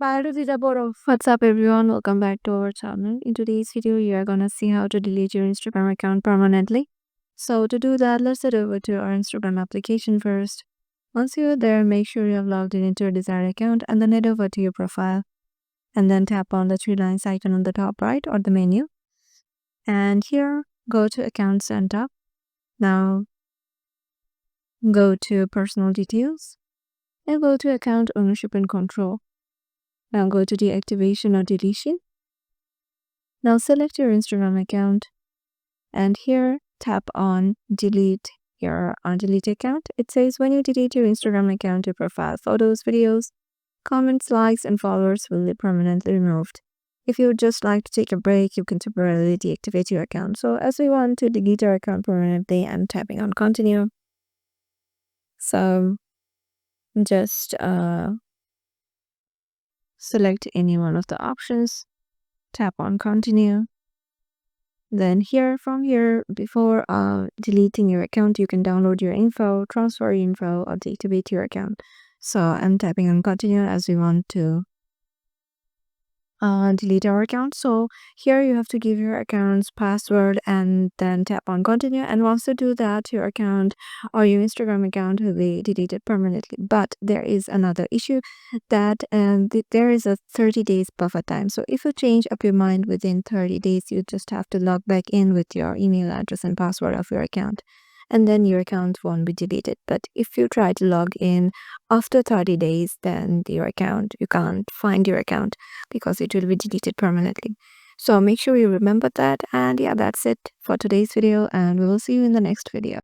What's up everyone? Welcome back to our channel. In today's video, you are gonna see how to delete your Instagram account permanently. So to do that, let's head over to our Instagram application first. Once you're there, make sure you have logged in into your desired account and then head over to your profile. And then tap on the three lines icon on the top right or the menu. And here, go to accounts and top. Now go to personal details and go to account ownership and control. Now go to deactivation or deletion. Now select your Instagram account and here tap on delete your delete account. It says when you delete your Instagram account, your profile, photos, videos, comments, likes, and followers will be permanently removed. If you would just like to take a break, you can temporarily deactivate your account. So as we want to delete our account permanently, I'm tapping on continue. So just select any one of the options, tap on continue. Then from here, before deleting your account, you can download your info, transfer your info, or deactivate your account. So I'm tapping on continue as we want to delete our account. So here you have to give your account's password and then tap on continue. And once you do that, your account or your Instagram account will be deleted permanently. But there is another issue that there is a 30 days buffer time. So if you change up your mind within 30 days, you just have to log back in with your email address and password of your account. And then your account won't be deleted. But if you try to log in after 30 days, then you can't find your account because it will be deleted permanently. So make sure you remember that. And yeah, that's it for today's video, and we will see you in the next video.